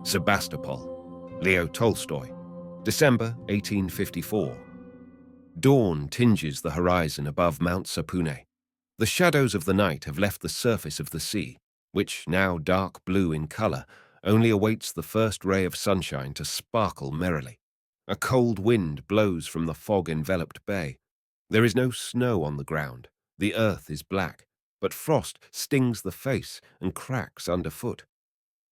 Sebastopol, Leo Tolstoy, December 1854. Dawn tinges the horizon above Mount Sapune. The shadows of the night have left the surface of the sea, which, now dark blue in color, only awaits the first ray of sunshine to sparkle merrily. A cold wind blows from the fog-enveloped bay. There is no snow on the ground. The earth is black, but frost stings the face and cracks underfoot.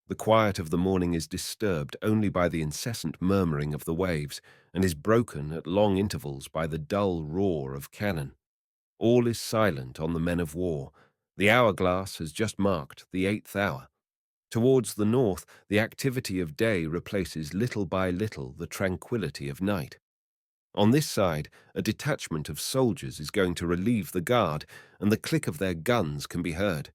The quiet of the morning is disturbed only by the incessant murmuring of the waves, and is broken at long intervals by the dull roar of cannon. All is silent on the men of war. The hourglass has just marked the 8th hour. Towards the north, the activity of day replaces little by little the tranquillity of night. On this side, a detachment of soldiers is going to relieve the guard, and the click of their guns can be heard.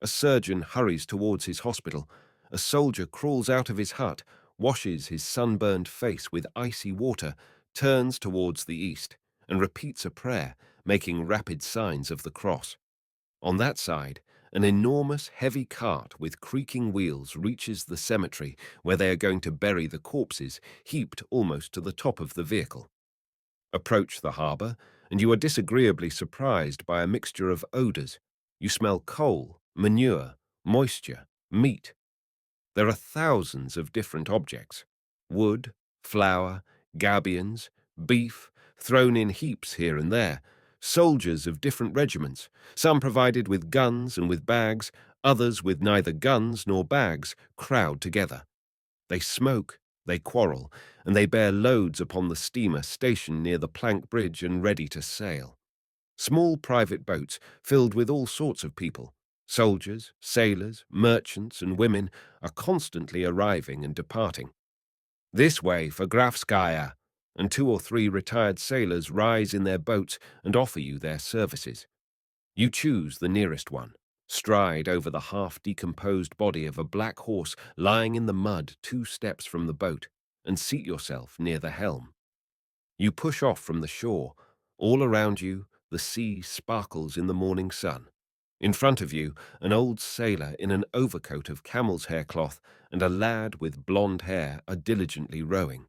A surgeon hurries towards his hospital. A soldier crawls out of his hut, washes his sunburned face with icy water, turns towards the east, and repeats a prayer, making rapid signs of the cross. On that side, an enormous heavy cart with creaking wheels reaches the cemetery where they are going to bury the corpses, heaped almost to the top of the vehicle. Approach the harbour, and you are disagreeably surprised by a mixture of odours. You smell coal, manure, moisture, meat. There are thousands of different objects: wood, flour, gabions, beef, thrown in heaps here and there, soldiers of different regiments, some provided with guns and with bags, others with neither guns nor bags, crowd together. They smoke, they quarrel, and they bear loads upon the steamer stationed near the plank bridge and ready to sail. Small private boats filled with all sorts of people, soldiers, sailors, merchants, and women, are constantly arriving and departing. This way for Grafskaya, and 2 or 3 retired sailors rise in their boats and offer you their services. You choose the nearest one, stride over the half-decomposed body of a black horse lying in the mud 2 steps from the boat, and seat yourself near the helm. You push off from the shore. All around you, the sea sparkles in the morning sun. In front of you, an old sailor in an overcoat of camel's hair cloth and a lad with blonde hair are diligently rowing.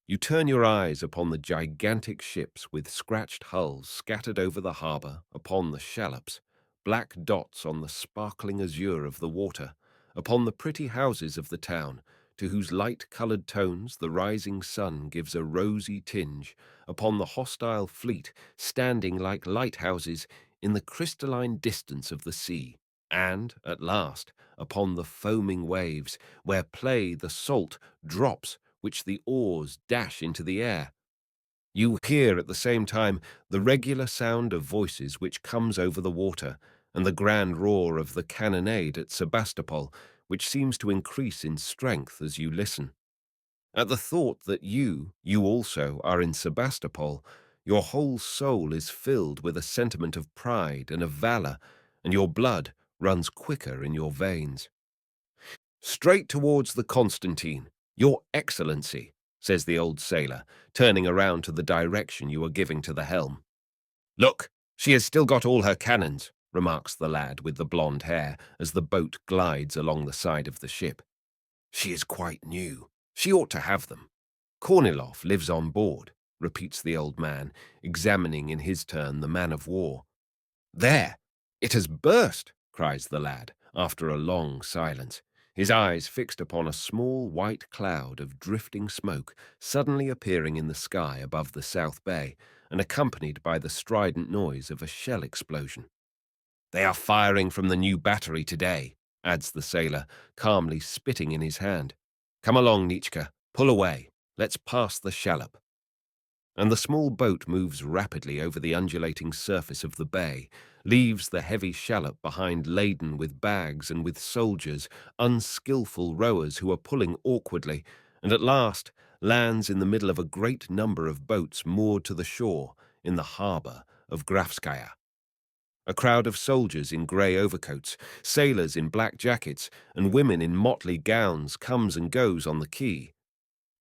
You turn your eyes upon the gigantic ships with scratched hulls scattered over the harbour, upon the shallops, black dots on the sparkling azure of the water, upon the pretty houses of the town, to whose light-coloured tones the rising sun gives a rosy tinge, upon the hostile fleet standing like lighthouses in the crystalline distance of the sea, and, at last, upon the foaming waves, where play the salt drops which the oars dash into the air. You hear at the same time the regular sound of voices which comes over the water, and the grand roar of the cannonade at Sebastopol, which seems to increase in strength as you listen. At the thought that you also, are in Sebastopol, your whole soul is filled with a sentiment of pride and of valor, and your blood runs quicker in your veins. "Straight towards the Constantine, your Excellency," says the old sailor, turning around to the direction you are giving to the helm. "Look, she has still got all her cannons," remarks the lad with the blonde hair as the boat glides along the side of the ship. "She is quite new. She ought to have them. Kornilov lives on board," repeats the old man, examining in his turn the man-of-war. "There! It has burst!" cries the lad, after a long silence, his eyes fixed upon a small white cloud of drifting smoke suddenly appearing in the sky above the South Bay and accompanied by the strident noise of a shell explosion. "They are firing from the new battery today," adds the sailor, calmly spitting in his hand. "Come along, Nitschke, pull away. Let's pass the shallop." And the small boat moves rapidly over the undulating surface of the bay, leaves the heavy shallop behind laden with bags and with soldiers, unskilful rowers who are pulling awkwardly, and at last lands in the middle of a great number of boats moored to the shore in the harbour of Grafskaya. A crowd of soldiers in grey overcoats, sailors in black jackets, and women in motley gowns comes and goes on the quay.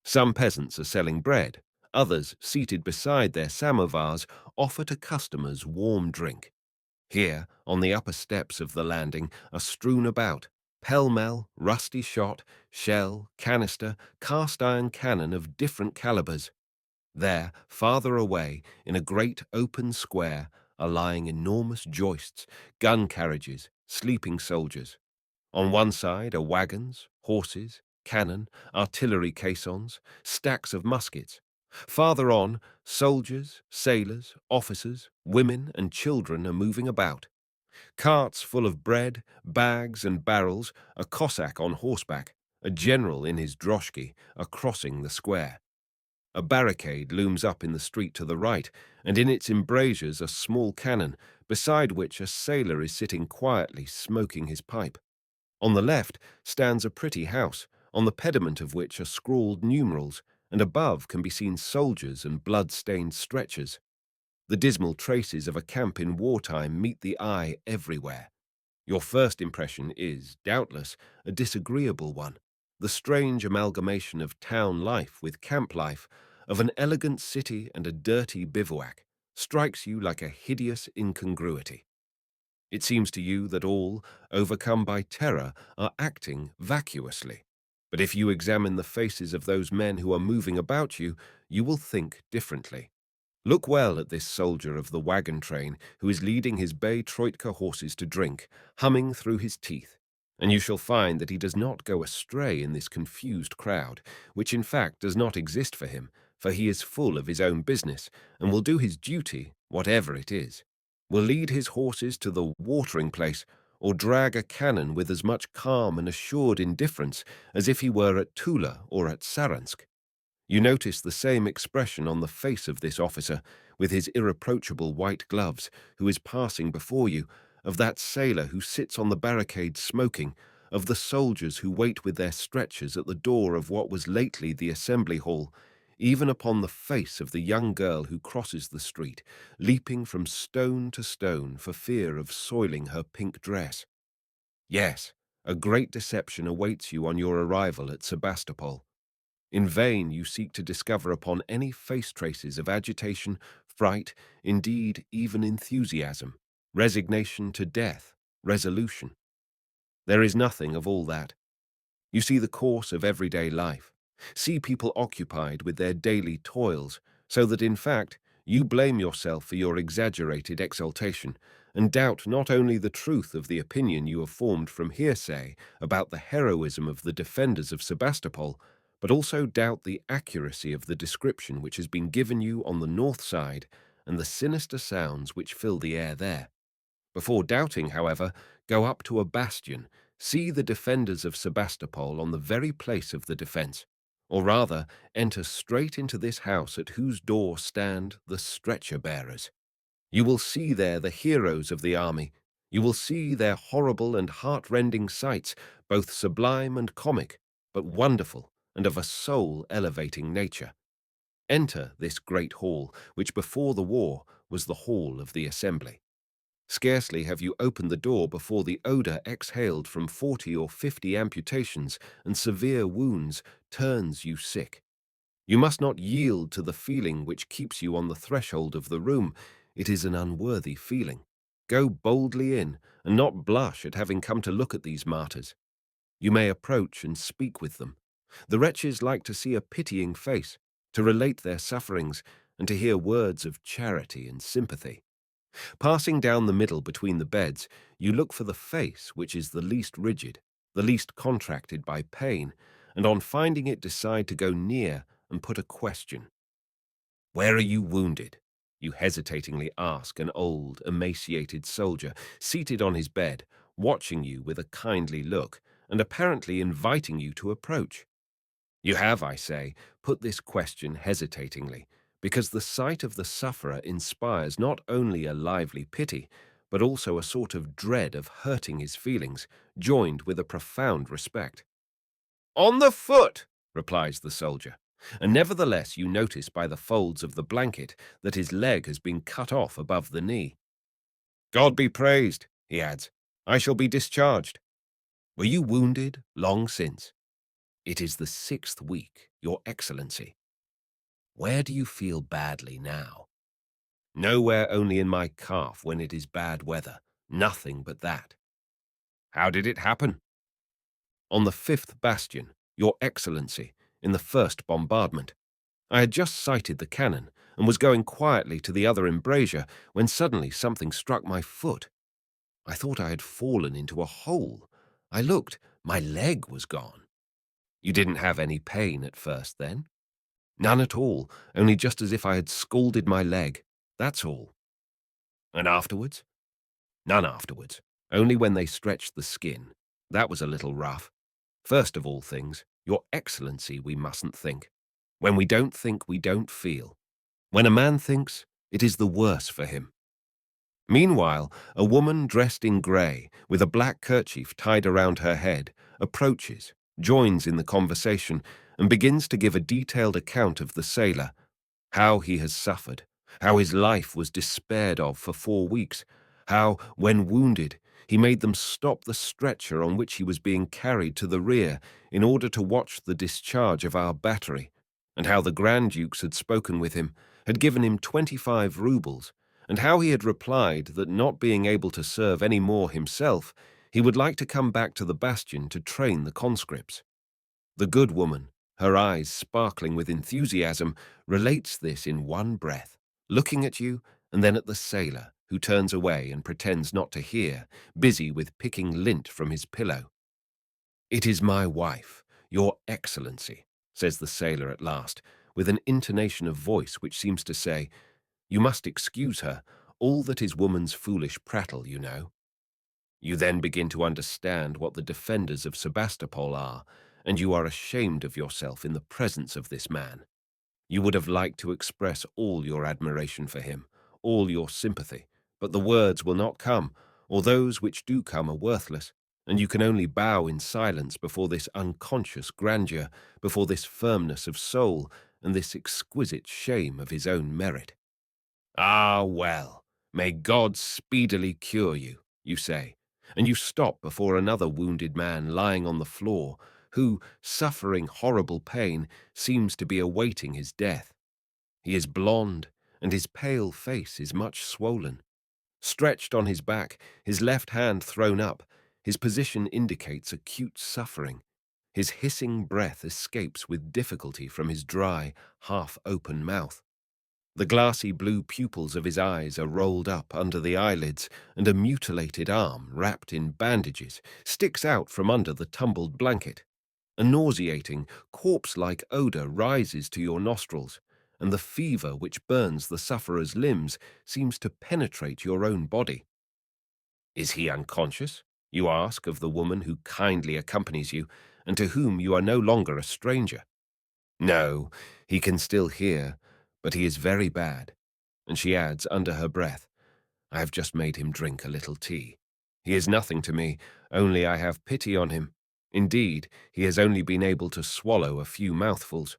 Some peasants are selling bread. Others, seated beside their samovars, offer to customers warm drink. Here, on the upper steps of the landing, are strewn about Pell-mell, rusty shot, shell, canister, cast-iron cannon of different calibers. There, farther away, in a great open square, are lying enormous joists, gun carriages, sleeping soldiers. On one side are wagons, horses, cannon, artillery caissons, stacks of muskets. Farther on, soldiers, sailors, officers, women, and children are moving about. Carts full of bread, bags, and barrels, a Cossack on horseback, a general in his droshky, are crossing the square. A barricade looms up in the street to the right, and in its embrasures a small cannon, beside which a sailor is sitting quietly smoking his pipe. On the left stands a pretty house, on the pediment of which are scrawled numerals, and above can be seen soldiers and blood-stained stretchers. The dismal traces of a camp in wartime meet the eye everywhere. Your first impression is, doubtless, a disagreeable one. The strange amalgamation of town life with camp life, of an elegant city and a dirty bivouac, strikes you like a hideous incongruity. It seems to you that all, overcome by terror, are acting vacuously. But if you examine the faces of those men who are moving about you, you will think differently. Look well at this soldier of the wagon train who is leading his bay troika horses to drink, humming through his teeth, and you shall find that he does not go astray in this confused crowd, which in fact does not exist for he is full of his own business, and will do his duty, whatever it is, will lead his horses to the watering place, or drag a cannon with as much calm and assured indifference as if he were at Tula or at Saransk. You notice the same expression on the face of this officer, with his irreproachable white gloves, who is passing before you, of that sailor who sits on the barricade smoking, of the soldiers who wait with their stretchers at the door of what was lately the assembly hall, even upon the face of the young girl who crosses the street, leaping from stone to stone for fear of soiling her pink dress. Yes, a great deception awaits you on your arrival at Sebastopol. In vain you seek to discover upon any face traces of agitation, fright, indeed even enthusiasm, resignation to death, resolution. There is nothing of all that. You see the course of everyday life, see people occupied with their daily toils, so that in fact you blame yourself for your exaggerated exultation, and doubt not only the truth of the opinion you have formed from hearsay about the heroism of the defenders of Sebastopol, but also doubt the accuracy of the description which has been given you on the north side and the sinister sounds which fill the air there. Before doubting, however, go up to a bastion, see the defenders of Sebastopol on the very place of the defence, or rather enter straight into this house at whose door stand the stretcher-bearers. You will see there the heroes of the army. You will see their horrible and heart-rending sights, both sublime and comic, but wonderful and of a soul-elevating nature. Enter this great hall, which before the war was the hall of the assembly. Scarcely have you opened the door before the odour exhaled from 40 or 50 amputations and severe wounds turns you sick. You must not yield to the feeling which keeps you on the threshold of the room. It is an unworthy feeling. Go boldly in, and not blush at having come to look at these martyrs. You may approach and speak with them. The wretches like to see a pitying face, to relate their sufferings, and to hear words of charity and sympathy. Passing down the middle between the beds, you look for the face which is the least rigid, the least contracted by pain, and on finding it decide to go near and put a question. "Where are you wounded?" you hesitatingly ask an old, emaciated soldier, seated on his bed, watching you with a kindly look, and apparently inviting you to approach. You have, I say, put this question hesitatingly, because the sight of the sufferer inspires not only a lively pity, but also a sort of dread of hurting his feelings, joined with a profound respect. "On the foot," replies the soldier, and nevertheless you notice by the folds of the blanket that his leg has been cut off above the knee. "God be praised," he adds, "I shall be discharged. Were you wounded long since?" "It is the 6th week, Your Excellency." "Where do you feel badly now?" "Nowhere, only in my calf when it is bad weather. Nothing but that." "How did it happen?" On the Fifth Bastion, Your Excellency, in the first bombardment. I had just sighted the cannon and was going quietly to the other embrasure when suddenly something struck my foot. I thought I had fallen into a hole. I looked. My leg was gone. You didn't have any pain at first, then? None at all, only just as if I had scalded my leg. That's all. And afterwards? None afterwards, only when they stretched the skin. That was a little rough. First of all things, Your Excellency we mustn't think. When we don't think, we don't feel. When a man thinks, it is the worse for him. Meanwhile, a woman dressed in grey, with a black kerchief tied around her head, approaches, joins in the conversation, and begins to give a detailed account of the sailor, how he has suffered, how his life was despaired of for 4 weeks, how, when wounded, he made them stop the stretcher on which he was being carried to the rear in order to watch the discharge of our battery, and how the Grand Dukes had spoken with him, had given him 25 roubles, and how he had replied that not being able to serve any more himself, he would like to come back to the bastion to train the conscripts. The good woman, her eyes sparkling with enthusiasm, relates this in one breath, looking at you and then at the sailor, who turns away and pretends not to hear, busy with picking lint from his pillow. "It is my wife, Your Excellency," says the sailor at last, with an intonation of voice which seems to say, "You must excuse her, all that is woman's foolish prattle, you know." You then begin to understand what the defenders of Sebastopol are, and you are ashamed of yourself in the presence of this man. You would have liked to express all your admiration for him, all your sympathy, but the words will not come, or those which do come are worthless, and you can only bow in silence before this unconscious grandeur, before this firmness of soul, and this exquisite shame of his own merit. "Ah, well, may God speedily cure you," you say, and you stop before another wounded man lying on the floor, who, suffering horrible pain, seems to be awaiting his death. He is blond, and his pale face is much swollen. Stretched on his back, his left hand thrown up, his position indicates acute suffering. His hissing breath escapes with difficulty from his dry, half-open mouth. The glassy blue pupils of his eyes are rolled up under the eyelids, and a mutilated arm, wrapped in bandages, sticks out from under the tumbled blanket. A nauseating, corpse-like odor rises to your nostrils, and the fever which burns the sufferer's limbs seems to penetrate your own body. "Is he unconscious?" you ask of the woman who kindly accompanies you, and to whom you are no longer a stranger. "No, he can still hear, but he is very bad." And she adds under her breath, "I have just made him drink a little tea. He is nothing to me, only I have pity on him. Indeed, he has only been able to swallow a few mouthfuls."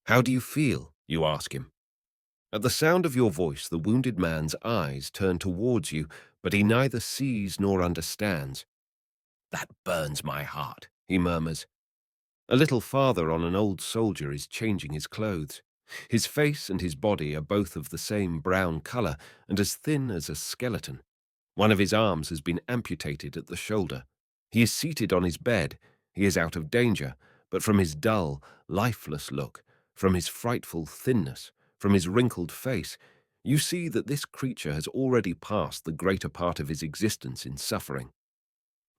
"How do you feel?" you ask him. At the sound of your voice, the wounded man's eyes turn towards you, but he neither sees nor understands. "That burns my heart," he murmurs. A little farther on, an old soldier is changing his clothes. His face and his body are both of the same brown color and as thin as a skeleton. One of his arms has been amputated at the shoulder. He is seated on his bed. He is out of danger, but from his dull, lifeless look, from his frightful thinness, from his wrinkled face, you see that this creature has already passed the greater part of his existence in suffering.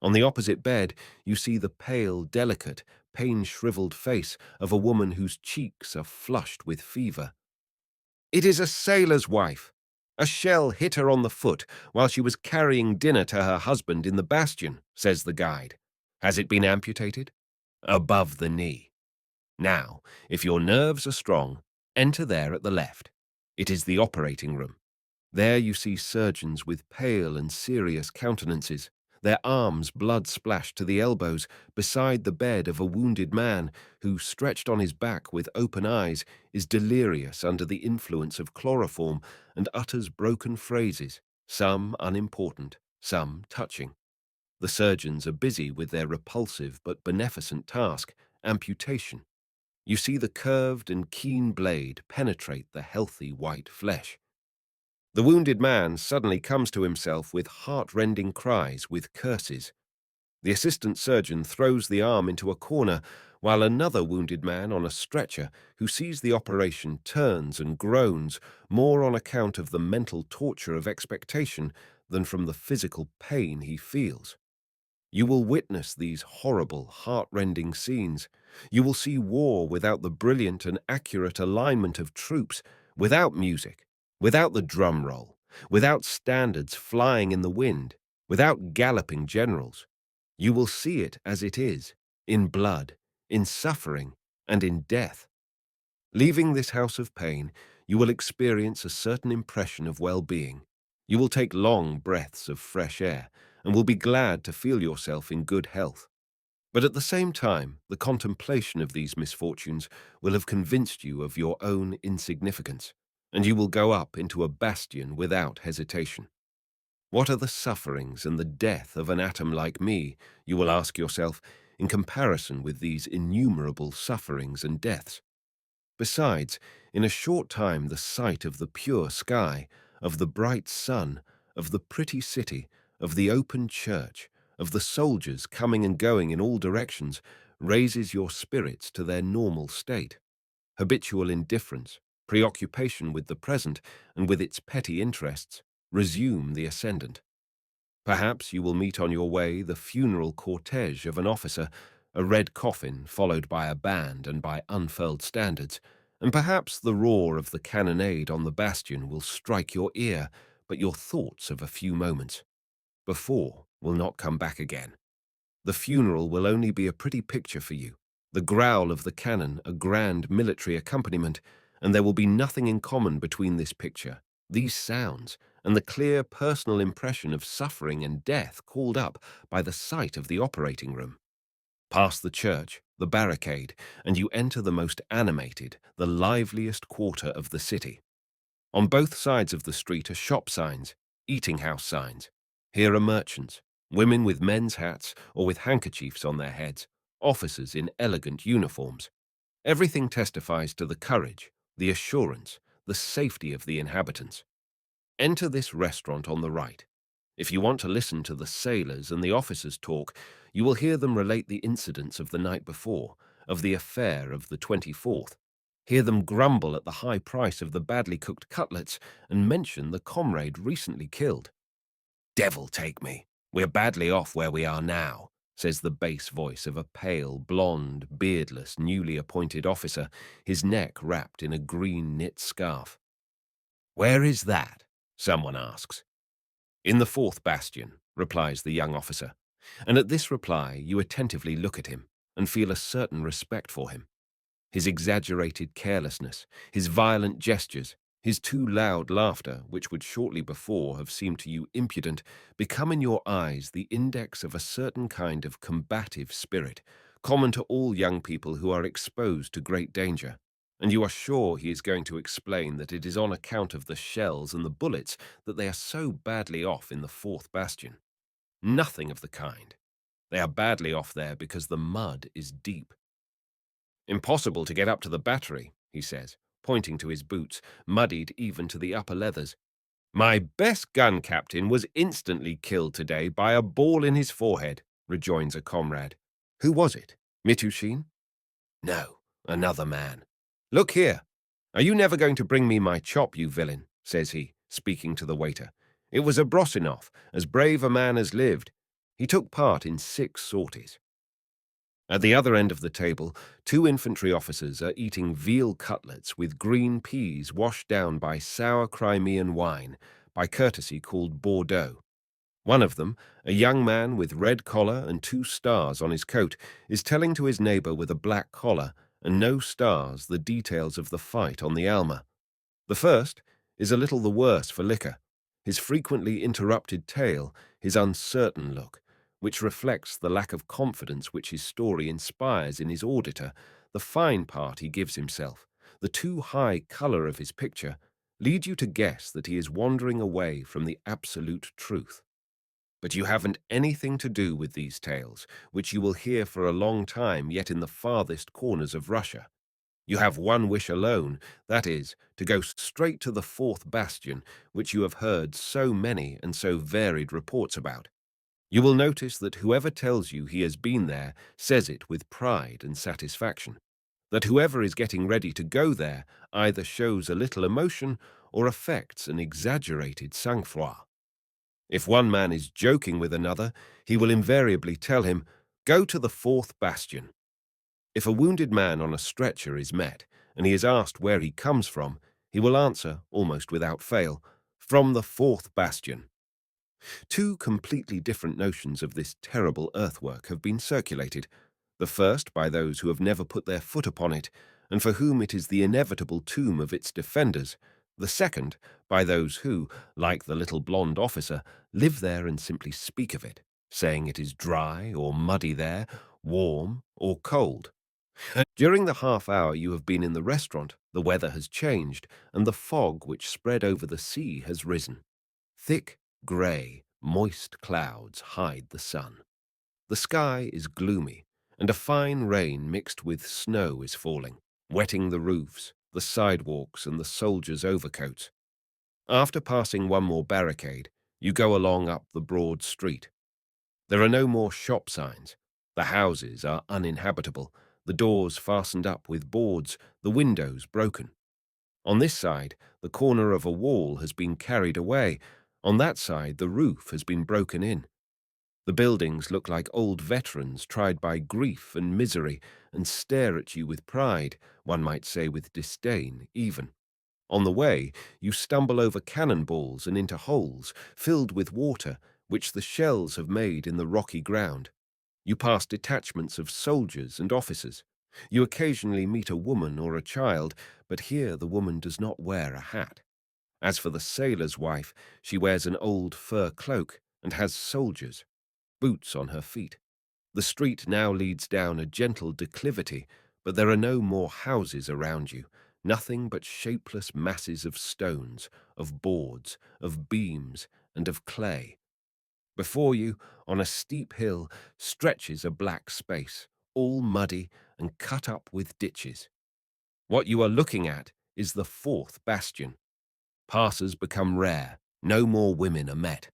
On the opposite bed, you see the pale, delicate, pain-shriveled face of a woman whose cheeks are flushed with fever. "It is a sailor's wife. A shell hit her on the foot while she was carrying dinner to her husband in the bastion," says the guide. "Has it been amputated?" "Above the knee. Now, if your nerves are strong, enter there at the left. It is the operating room. There you see surgeons with pale and serious countenances, their arms blood-splashed to the elbows, beside the bed of a wounded man who, stretched on his back with open eyes, is delirious under the influence of chloroform and utters broken phrases, some unimportant, some touching. The surgeons are busy with their repulsive but beneficent task, amputation. You see the curved and keen blade penetrate the healthy white flesh. The wounded man suddenly comes to himself with heart-rending cries, with curses. The assistant surgeon throws the arm into a corner, while another wounded man on a stretcher who sees the operation turns and groans, more on account of the mental torture of expectation than from the physical pain he feels. You will witness these horrible, heart-rending scenes. You will see war without the brilliant and accurate alignment of troops, without music, without the drum roll, without standards flying in the wind, without galloping generals. You will see it as it is, in blood, in suffering, and in death. Leaving this house of pain, you will experience a certain impression of well-being. You will take long breaths of fresh air and will be glad to feel yourself in good health. But at the same time, the contemplation of these misfortunes will have convinced you of your own insignificance, and you will go up into a bastion without hesitation. What are the sufferings and the death of an atom like me, you will ask yourself, in comparison with these innumerable sufferings and deaths? Besides, in a short time the sight of the pure sky, of the bright sun, of the pretty city, of the open church, of the soldiers coming and going in all directions, raises your spirits to their normal state. Habitual indifference, preoccupation with the present and with its petty interests, resume the ascendant. Perhaps you will meet on your way the funeral cortege of an officer, a red coffin followed by a band and by unfurled standards, and perhaps the roar of the cannonade on the bastion will strike your ear, but your thoughts of a few moments before will not come back again. The funeral will only be a pretty picture for you, the growl of the cannon a grand military accompaniment, and there will be nothing in common between this picture, these sounds, and the clear personal impression of suffering and death called up by the sight of the operating room. Past the church, the barricade, and you enter the most animated, the liveliest quarter of the city. On both sides of the street are shop signs, eating house signs. Here are merchants, women with men's hats or with handkerchiefs on their heads, officers in elegant uniforms. Everything testifies to the courage, the assurance, the safety of the inhabitants. Enter this restaurant on the right. If you want to listen to the sailors and the officers talk, you will hear them relate the incidents of the night before, of the affair of the 24th. Hear them grumble at the high price of the badly cooked cutlets and mention the comrade recently killed. "Devil take me, we're badly off where we are now," says the bass voice of a pale, blonde, beardless, newly appointed officer, his neck wrapped in a green knit scarf. "Where is that?" someone asks. "In the Fourth Bastion," replies the young officer, and at this reply you attentively look at him and feel a certain respect for him. His exaggerated carelessness, his violent gestures, his too loud laughter, which would shortly before have seemed to you impudent, become in your eyes the index of a certain kind of combative spirit, common to all young people who are exposed to great danger. And you are sure he is going to explain that it is on account of the shells and the bullets that they are so badly off in the Fourth Bastion. Nothing of the kind. They are badly off there because the mud is deep. "Impossible to get up to the battery," he says, pointing to his boots, muddied even to the upper leathers. "My best gun captain was instantly killed today by a ball in his forehead," rejoins a comrade. "Who was it? Mitushin?" "No, another man." "Look here. Are you never going to bring me my chop, you villain?" says he, speaking to the waiter. "It was a Brosinov, as brave a man as lived. He took part in 6 sorties." At the other end of the table, 2 infantry officers are eating veal cutlets with green peas washed down by sour Crimean wine, by courtesy called Bordeaux. One of them, a young man with red collar and 2 stars on his coat, is telling to his neighbor with a black collar and no stars the details of the fight on the Alma. The first is a little the worse for liquor, his frequently interrupted tale, his uncertain look, which reflects the lack of confidence which his story inspires in his auditor, the fine part he gives himself, the too high colour of his picture, lead you to guess that he is wandering away from the absolute truth. But you haven't anything to do with these tales, which you will hear for a long time yet in the farthest corners of Russia. You have one wish alone, that is, to go straight to the Fourth Bastion, which you have heard so many and so varied reports about. You will notice that whoever tells you he has been there says it with pride and satisfaction, that whoever is getting ready to go there either shows a little emotion or affects an exaggerated sang-froid. If one man is joking with another, he will invariably tell him, "Go to the Fourth Bastion." If a wounded man on a stretcher is met, and he is asked where he comes from, he will answer, almost without fail, "From the Fourth Bastion." Two completely different notions of this terrible earthwork have been circulated, the first by those who have never put their foot upon it, and for whom it is the inevitable tomb of its defenders, the second by those who, like the little blonde officer, live there and simply speak of it, saying it is dry or muddy there, warm or cold. During the half hour you have been in the restaurant, the weather has changed, and the fog which spread over the sea has risen. Thick, grey, moist clouds hide the sun. The sky is gloomy, and a fine rain mixed with snow is falling, wetting the roofs, the sidewalks, and the soldiers' overcoats. After passing one more barricade, you go along up the broad street. There are no more shop signs. The houses are uninhabitable, the doors fastened up with boards, the windows broken. On this side, the corner of a wall has been carried away. On that side, the roof has been broken in. The buildings look like old veterans tried by grief and misery and stare at you with pride, one might say with disdain even. On the way, you stumble over cannonballs and into holes filled with water, which the shells have made in the rocky ground. You pass detachments of soldiers and officers. You occasionally meet a woman or a child, but here the woman does not wear a hat. As for the sailor's wife, she wears an old fur cloak and has soldiers' boots on her feet. The street now leads down a gentle declivity, but there are no more houses around you, nothing but shapeless masses of stones, of boards, of beams, and of clay. Before you, on a steep hill, stretches a black space, all muddy and cut up with ditches. What you are looking at is the Fourth Bastion. Passers become rare, no more women are met.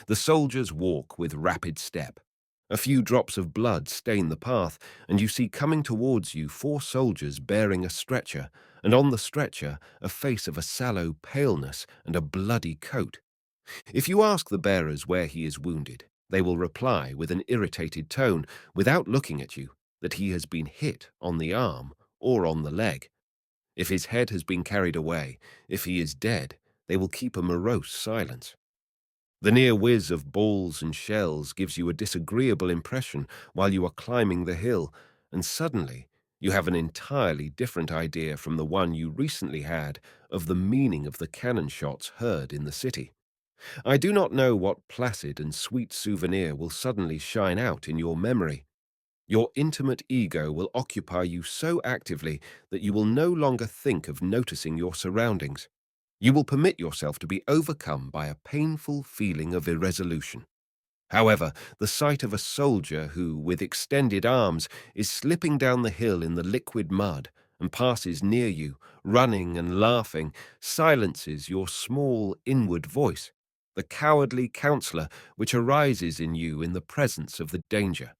The soldiers walk with rapid step. A few drops of blood stain the path, and you see coming towards you 4 soldiers bearing a stretcher, and on the stretcher a face of a sallow paleness and a bloody coat. If you ask the bearers where he is wounded, they will reply with an irritated tone, without looking at you, that he has been hit on the arm or on the leg. If his head has been carried away, if he is dead, they will keep a morose silence. The near whiz of balls and shells gives you a disagreeable impression while you are climbing the hill, and suddenly you have an entirely different idea from the one you recently had of the meaning of the cannon shots heard in the city. I do not know what placid and sweet souvenir will suddenly shine out in your memory. Your intimate ego will occupy you so actively that you will no longer think of noticing your surroundings. You will permit yourself to be overcome by a painful feeling of irresolution. However, the sight of a soldier who, with extended arms, is slipping down the hill in the liquid mud and passes near you, running and laughing, silences your small inward voice, the cowardly counsellor which arises in you in the presence of the danger.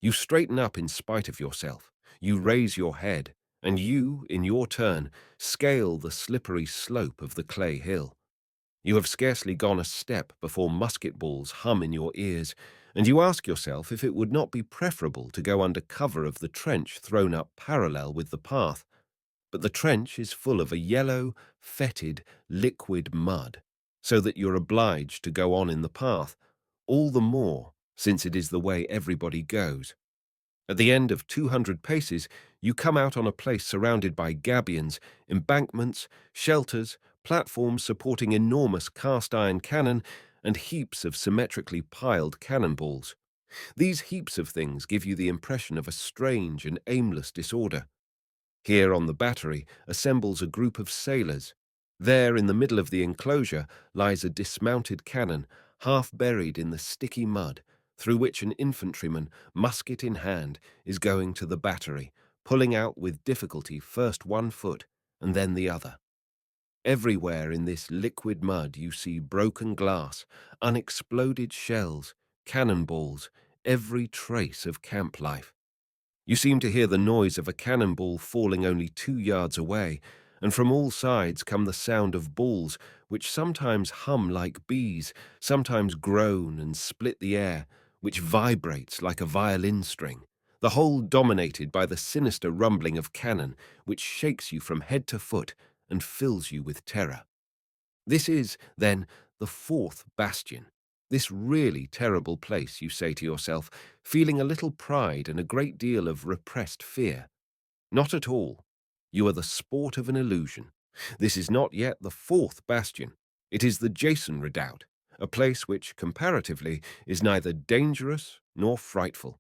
You straighten up in spite of yourself. You raise your head, and you, in your turn, scale the slippery slope of the clay hill. You have scarcely gone a step before musket balls hum in your ears, and you ask yourself if it would not be preferable to go under cover of the trench thrown up parallel with the path. But the trench is full of a yellow, fetid, liquid mud, so that you're obliged to go on in the path, all the more since it is the way everybody goes. At the end of 200 paces, you come out on a place surrounded by gabions, embankments, shelters, platforms supporting enormous cast-iron cannon, and heaps of symmetrically piled cannonballs. These heaps of things give you the impression of a strange and aimless disorder. Here on the battery assembles a group of sailors. There in the middle of the enclosure lies a dismounted cannon, half buried in the sticky mud, through which an infantryman, musket in hand, is going to the battery, pulling out with difficulty first one foot and then the other. Everywhere in this liquid mud you see broken glass, unexploded shells, cannonballs, every trace of camp life. You seem to hear the noise of a cannonball falling only 2 yards away, and from all sides come the sound of balls, which sometimes hum like bees, sometimes groan and split the air, which vibrates like a violin string, the whole dominated by the sinister rumbling of cannon, which shakes you from head to foot and fills you with terror. This is, then, the Fourth Bastion. This really terrible place, you say to yourself, feeling a little pride and a great deal of repressed fear. Not at all. You are the sport of an illusion. This is not yet the Fourth Bastion. It is the Jason Redoubt, a place which, comparatively, is neither dangerous nor frightful.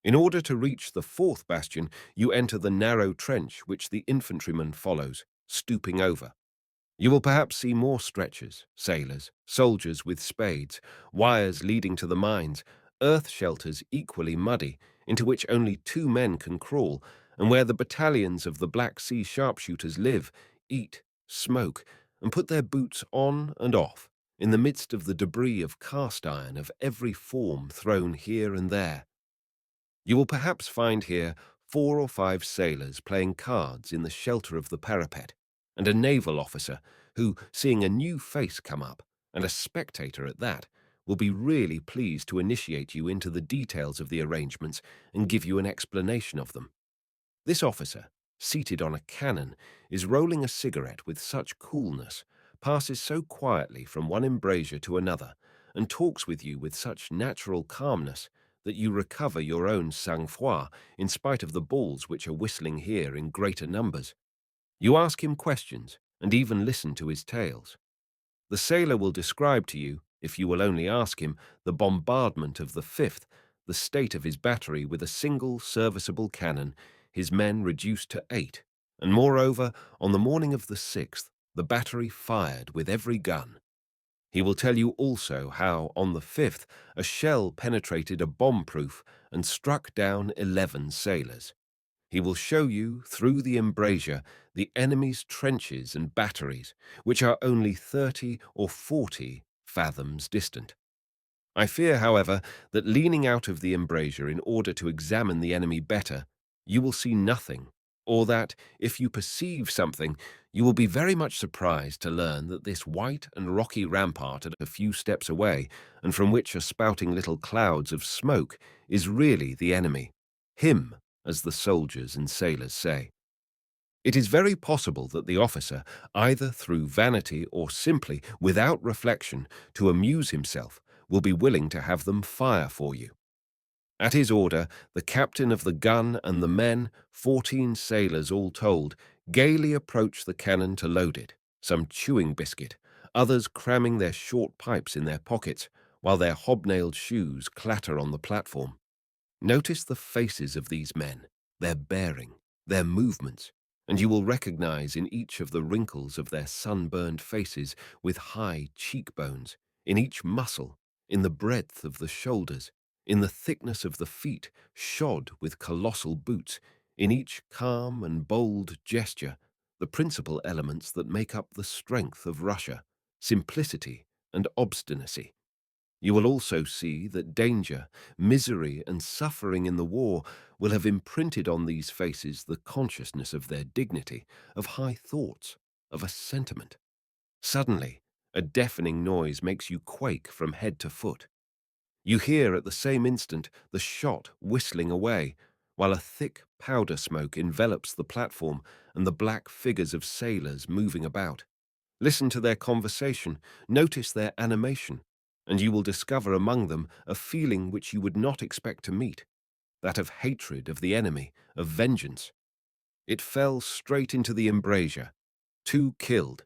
In order to reach the Fourth Bastion, you enter the narrow trench which the infantryman follows, stooping over. You will perhaps see more stretchers, sailors, soldiers with spades, wires leading to the mines, earth shelters equally muddy, into which only 2 men can crawl, and where the battalions of the Black Sea sharpshooters live, eat, smoke, and put their boots on and off, in the midst of the debris of cast iron of every form thrown here and there. You will perhaps find here 4 or 5 sailors playing cards in the shelter of the parapet, and a naval officer who, seeing a new face come up, and a spectator at that, will be really pleased to initiate you into the details of the arrangements and give you an explanation of them. This officer, seated on a cannon, is rolling a cigarette with such coolness, passes so quietly from one embrasure to another, and talks with you with such natural calmness that you recover your own sang-froid in spite of the balls which are whistling here in greater numbers. You ask him questions and even listen to his tales. The sailor will describe to you, if you will only ask him, the bombardment of the 5th, the state of his battery with a single serviceable cannon, his men reduced to 8, and moreover, on the morning of the 6th, the battery fired with every gun. He will tell you also how, on the 5th, a shell penetrated a bomb-proof and struck down 11 sailors. He will show you, through the embrasure, the enemy's trenches and batteries, which are only 30 or 40 fathoms distant. I fear, however, that leaning out of the embrasure in order to examine the enemy better, you will see nothing, or that, if you perceive something, you will be very much surprised to learn that this white and rocky rampart at a few steps away, and from which are spouting little clouds of smoke, is really the enemy, him, as the soldiers and sailors say. It is very possible that the officer, either through vanity or simply without reflection, to amuse himself, will be willing to have them fire for you. At his order, the captain of the gun and the men, 14 sailors all told, gaily approach the cannon to load it, some chewing biscuit, others cramming their short pipes in their pockets, while their hobnailed shoes clatter on the platform. Notice the faces of these men, their bearing, their movements, and you will recognize in each of the wrinkles of their sunburned faces with high cheekbones, in each muscle, in the breadth of the shoulders, in the thickness of the feet shod with colossal boots, in each calm and bold gesture, the principal elements that make up the strength of Russia, simplicity and obstinacy. You will also see that danger, misery, and suffering in the war will have imprinted on these faces the consciousness of their dignity, of high thoughts, of a sentiment. Suddenly, a deafening noise makes you quake from head to foot. You hear at the same instant the shot whistling away, while a thick powder smoke envelops the platform and the black figures of sailors moving about. Listen to their conversation, notice their animation, and you will discover among them a feeling which you would not expect to meet, that of hatred of the enemy, of vengeance. It fell straight into the embrasure. 2 killed.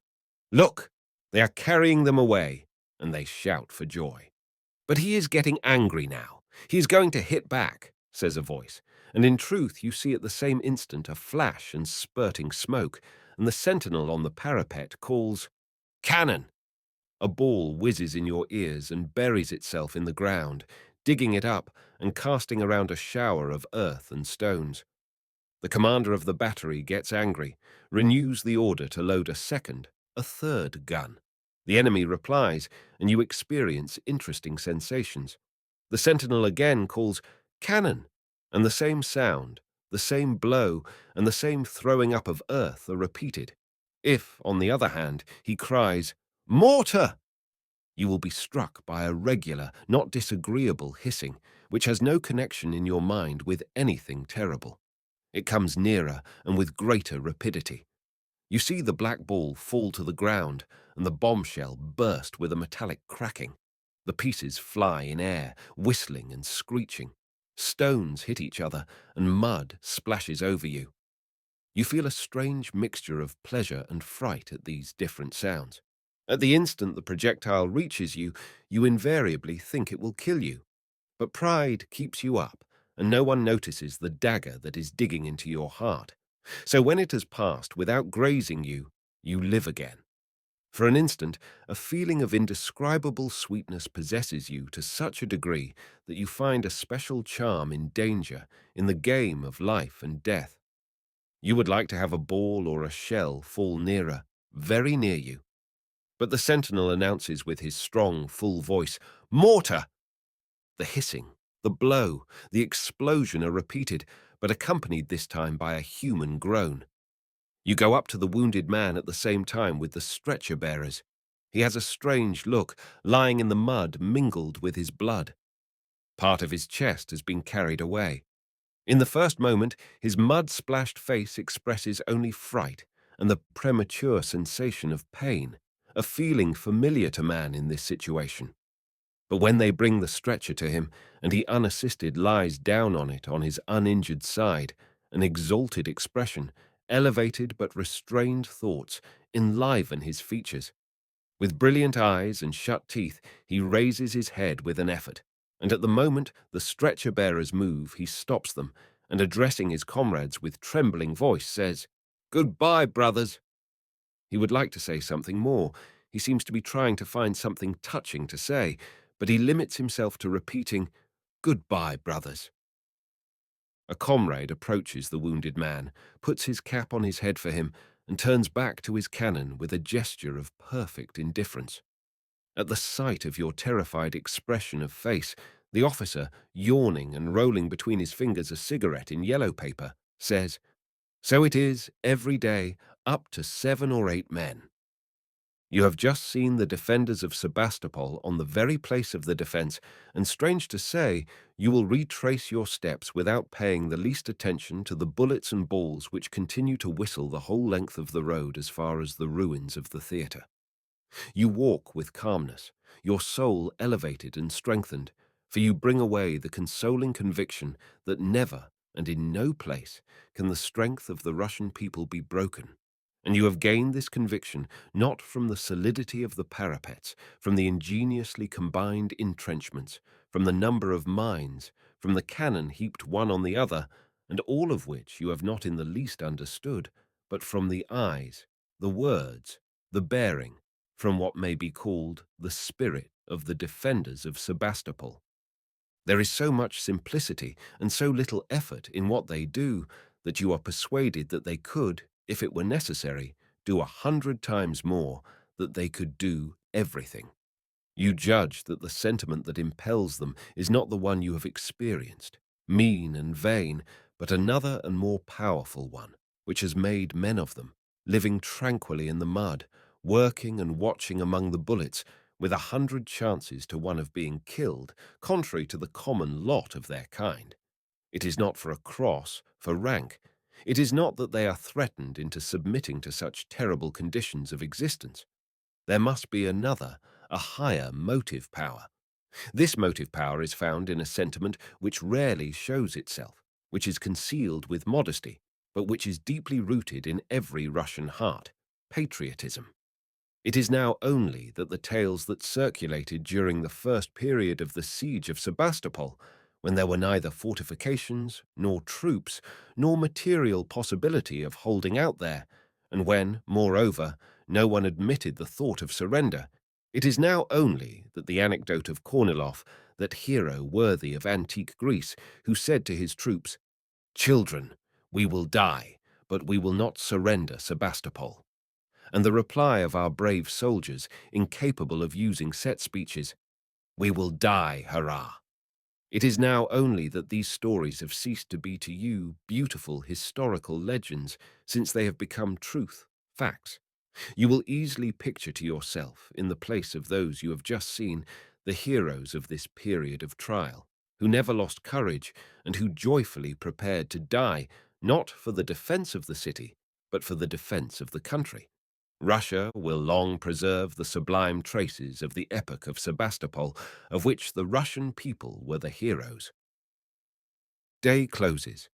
Look, they are carrying them away, and they shout for joy. But he is getting angry now. He is going to hit back, says a voice, and in truth you see at the same instant a flash and spurting smoke, and the sentinel on the parapet calls, "Cannon!" A ball whizzes in your ears and buries itself in the ground, digging it up and casting around a shower of earth and stones. The commander of the battery gets angry, renews the order to load a second, a third gun. The enemy replies, and you experience interesting sensations. The sentinel again calls, "Cannon!" and the same sound, the same blow, and the same throwing up of earth are repeated. If, on the other hand, he cries, "Mortar!" you will be struck by a regular, not disagreeable hissing, which has no connection in your mind with anything terrible. It comes nearer and with greater rapidity. You see the black ball fall to the ground, and the bombshell burst with a metallic cracking. The pieces fly in air, whistling and screeching. Stones hit each other, and mud splashes over you. You feel a strange mixture of pleasure and fright at these different sounds. At the instant the projectile reaches you, you invariably think it will kill you. But pride keeps you up, and no one notices the dagger that is digging into your heart. So when it has passed without grazing you, you live again. For an instant, a feeling of indescribable sweetness possesses you to such a degree that you find a special charm in danger, in the game of life and death. You would like to have a ball or a shell fall nearer, very near you. But the sentinel announces with his strong, full voice, "Mortar!" The hissing, the blow, the explosion are repeated, but accompanied this time by a human groan. You go up to the wounded man at the same time with the stretcher-bearers. He has a strange look, lying in the mud mingled with his blood. Part of his chest has been carried away. In the first moment, his mud-splashed face expresses only fright and the premature sensation of pain, a feeling familiar to man in this situation. But when they bring the stretcher to him, and he unassisted lies down on it on his uninjured side, an exalted expression, elevated but restrained thoughts, enliven his features. With brilliant eyes and shut teeth, he raises his head with an effort, and at the moment the stretcher-bearers move, he stops them, and addressing his comrades with trembling voice, says, "Goodbye, brothers." He would like to say something more. He seems to be trying to find something touching to say, but he limits himself to repeating, "Goodbye, brothers." A comrade approaches the wounded man, puts his cap on his head for him, and turns back to his cannon with a gesture of perfect indifference. At the sight of your terrified expression of face, the officer, yawning and rolling between his fingers a cigarette in yellow paper, says, "So it is, every day, up to 7 or 8 men." You have just seen the defenders of Sebastopol on the very place of the defense, and strange to say, you will retrace your steps without paying the least attention to the bullets and balls which continue to whistle the whole length of the road as far as the ruins of the theatre. You walk with calmness, your soul elevated and strengthened, for you bring away the consoling conviction that never and in no place can the strength of the Russian people be broken. And you have gained this conviction not from the solidity of the parapets, from the ingeniously combined entrenchments, from the number of mines, from the cannon heaped one on the other, and all of which you have not in the least understood, but from the eyes, the words, the bearing, from what may be called the spirit of the defenders of Sebastopol. There is so much simplicity and so little effort in what they do that you are persuaded that they could, if it were necessary, do 100 times more, that they could do everything. You judge that the sentiment that impels them is not the one you have experienced, mean and vain, but another and more powerful one, which has made men of them, living tranquilly in the mud, working and watching among the bullets, with 100 chances to one of being killed, contrary to the common lot of their kind. It is not for a cross, for rank. It is not that they are threatened into submitting to such terrible conditions of existence. There must be another, a higher motive power. This motive power is found in a sentiment which rarely shows itself, which is concealed with modesty, but which is deeply rooted in every Russian heart: patriotism. It is now only that the tales that circulated during the first period of the Siege of Sevastopol, when there were neither fortifications, nor troops, nor material possibility of holding out there, and when, moreover, no one admitted the thought of surrender, it is now only that the anecdote of Kornilov, that hero worthy of antique Greece, who said to his troops, "Children, we will die, but we will not surrender Sebastopol," and the reply of our brave soldiers, incapable of using set speeches, "We will die, hurrah!" It is now only that these stories have ceased to be to you beautiful historical legends, since they have become truth, facts. You will easily picture to yourself, in the place of those you have just seen, the heroes of this period of trial, who never lost courage and who joyfully prepared to die, not for the defense of the city, but for the defense of the country. Russia will long preserve the sublime traces of the epoch of Sebastopol, of which the Russian people were the heroes. Day closes.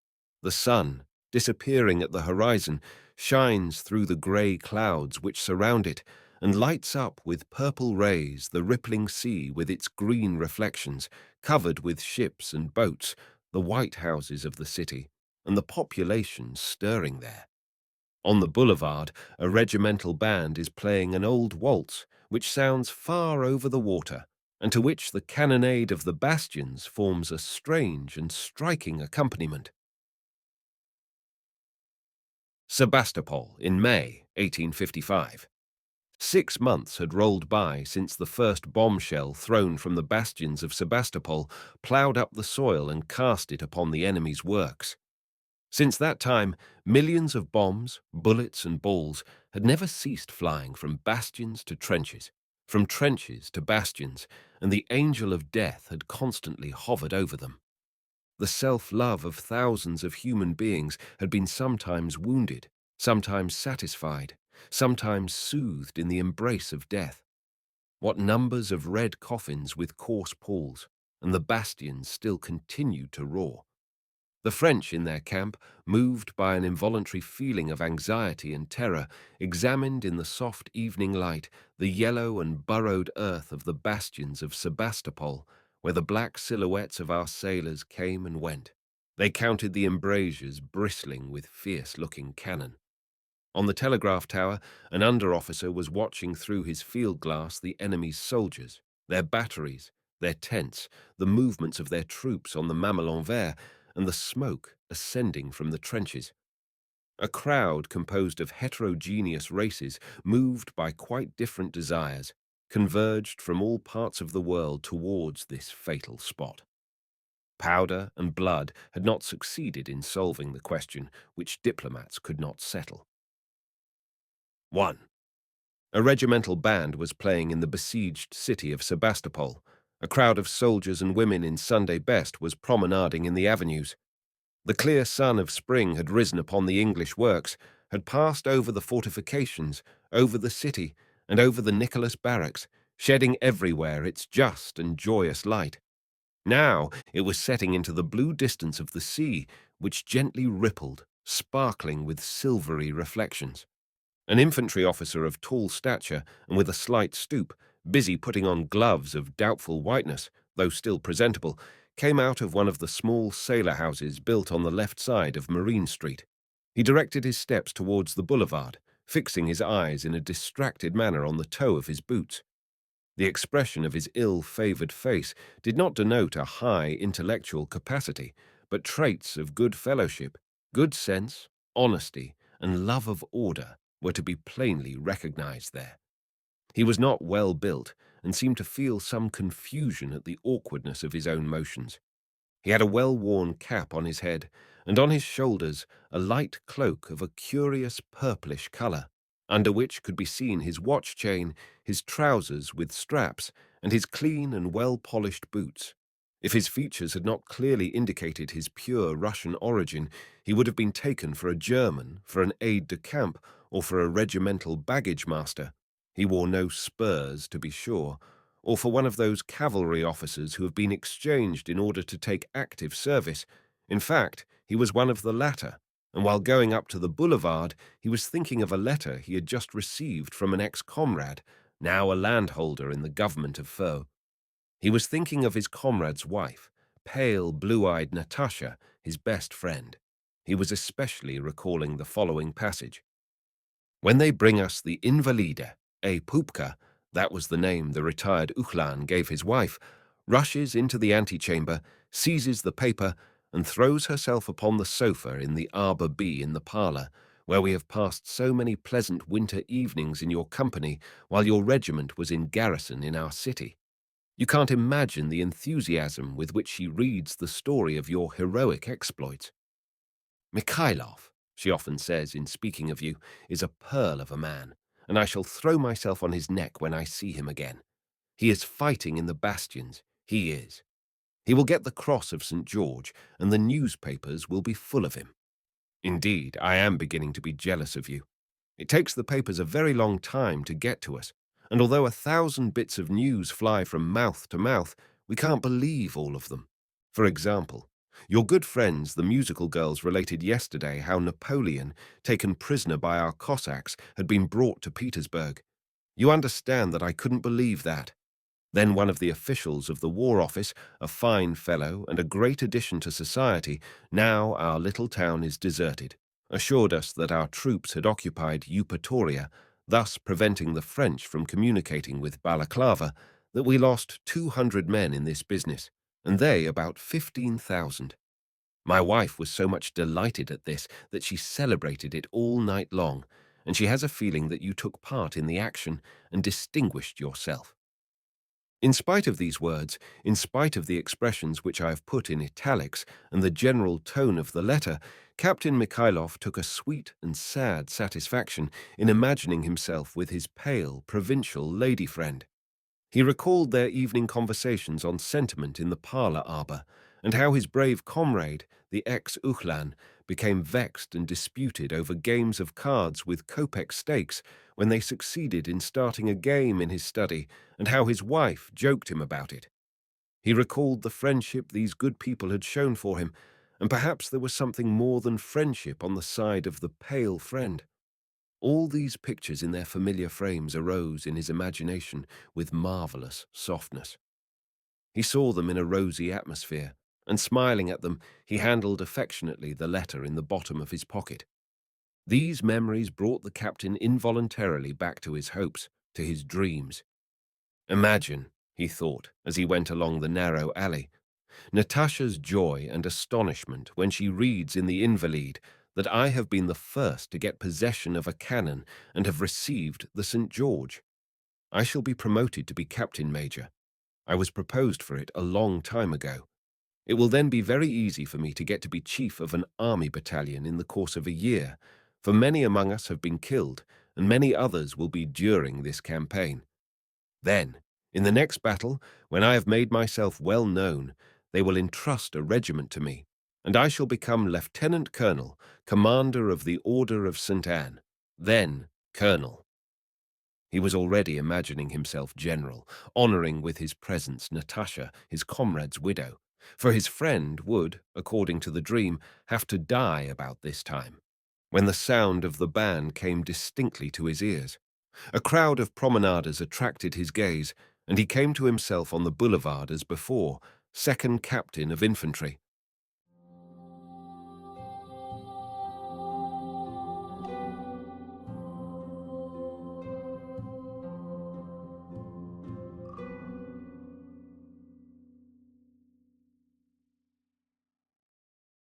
The sun, disappearing at the horizon, shines through the grey clouds which surround it and lights up with purple rays the rippling sea with its green reflections, covered with ships and boats, the white houses of the city, and the population stirring there. On the boulevard, a regimental band is playing an old waltz, which sounds far over the water, and to which the cannonade of the bastions forms a strange and striking accompaniment. Sebastopol in May 1855. 6 months had rolled by since the first bombshell thrown from the bastions of Sebastopol ploughed up the soil and cast it upon the enemy's works. Since that time, millions of bombs, bullets, and balls had never ceased flying from bastions to trenches, from trenches to bastions, and the angel of death had constantly hovered over them. The self-love of thousands of human beings had been sometimes wounded, sometimes satisfied, sometimes soothed in the embrace of death. What numbers of red coffins with coarse palls, and the bastions still continued to roar. The French in their camp, moved by an involuntary feeling of anxiety and terror, examined in the soft evening light the yellow and burrowed earth of the bastions of Sebastopol, where the black silhouettes of our sailors came and went. They counted the embrasures bristling with fierce-looking cannon. On the telegraph tower, an under-officer was watching through his field glass the enemy's soldiers, their batteries, their tents, the movements of their troops on the Mamelon Vert, and the smoke ascending from the trenches. A crowd composed of heterogeneous races, moved by quite different desires, converged from all parts of the world towards this fatal spot. Powder and blood had not succeeded in solving the question which diplomats could not settle. 1. A regimental band was playing in the besieged city of Sebastopol. A crowd of soldiers and women in Sunday best was promenading in the avenues. The clear sun of spring had risen upon the English works, had passed over the fortifications, over the city, and over the Nicholas barracks, shedding everywhere its just and joyous light. Now it was setting into the blue distance of the sea, which gently rippled, sparkling with silvery reflections. An infantry officer of tall stature and with a slight stoop, busy putting on gloves of doubtful whiteness, though still presentable, came out of one of the small sailor houses built on the left side of Marine Street. He directed his steps towards the boulevard, fixing his eyes in a distracted manner on the toe of his boots. The expression of his ill-favored face did not denote a high intellectual capacity, but traits of good fellowship, good sense, honesty, and love of order were to be plainly recognized there. He was not well built, and seemed to feel some confusion at the awkwardness of his own motions. He had a well-worn cap on his head, and on his shoulders a light cloak of a curious purplish colour, under which could be seen his watch chain, his trousers with straps, and his clean and well-polished boots. If his features had not clearly indicated his pure Russian origin, he would have been taken for a German, for an aide-de-camp, or for a regimental baggage-master. He wore no spurs, to be sure, or for one of those cavalry officers who have been exchanged in order to take active service. In fact, he was one of the latter, and while going up to the boulevard, he was thinking of a letter he had just received from an ex-comrade, now a landholder in the government of Faux. He was thinking of his comrade's wife, pale, blue-eyed Natasha, his best friend. He was especially recalling the following passage. When they bring us the Invalide, a Pupka, that was the name the retired Uchlan gave his wife, rushes into the antechamber, seizes the paper, and throws herself upon the sofa in the Arbor B in the parlour, where we have passed so many pleasant winter evenings in your company while your regiment was in garrison in our city. You can't imagine the enthusiasm with which she reads the story of your heroic exploits. Mikhailov, she often says in speaking of you, is a pearl of a man, and I shall throw myself on his neck when I see him again. He is fighting in the bastions, he is. He will get the cross of St. George, and the newspapers will be full of him. Indeed, I am beginning to be jealous of you. It takes the papers a very long time to get to us, and although 1,000 bits of news fly from mouth to mouth, we can't believe all of them. For example, your good friends, the musical girls, related yesterday how Napoleon, taken prisoner by our Cossacks, had been brought to Petersburg. You understand that I couldn't believe that. Then one of the officials of the War Office, a fine fellow and a great addition to society, now our little town is deserted, assured us that our troops had occupied Eupatoria, thus preventing the French from communicating with Balaclava, that we lost 200 men in this business, and they about 15,000. My wife was so much delighted at this that she celebrated it all night long, and she has a feeling that you took part in the action and distinguished yourself. In spite of these words, in spite of the expressions which I have put in italics and the general tone of the letter, Captain Mikhailov took a sweet and sad satisfaction in imagining himself with his pale, provincial lady friend. He recalled their evening conversations on sentiment in the parlour arbour, and how his brave comrade, the ex-Uhlan, became vexed and disputed over games of cards with kopeck stakes when they succeeded in starting a game in his study, and how his wife joked him about it. He recalled the friendship these good people had shown for him, and perhaps there was something more than friendship on the side of the pale friend. All these pictures in their familiar frames arose in his imagination with marvellous softness. He saw them in a rosy atmosphere, and smiling at them, he handled affectionately the letter in the bottom of his pocket. These memories brought the captain involuntarily back to his hopes, to his dreams. Imagine, he thought, as he went along the narrow alley, Natasha's joy and astonishment when she reads in the Invalid that I have been the first to get possession of a cannon and have received the St. George. I shall be promoted to be captain major. I was proposed for it a long time ago. It will then be very easy for me to get to be chief of an army battalion in the course of a year, for many among us have been killed, and many others will be during this campaign. Then, in the next battle, when I have made myself well known, they will entrust a regiment to me, and I shall become lieutenant colonel, commander of the Order of St. Anne, then colonel. He was already imagining himself general, honouring with his presence Natasha, his comrade's widow, for his friend would, according to the dream, have to die about this time, when the sound of the band came distinctly to his ears. A crowd of promenaders attracted his gaze, and he came to himself on the boulevard as before, second captain of infantry,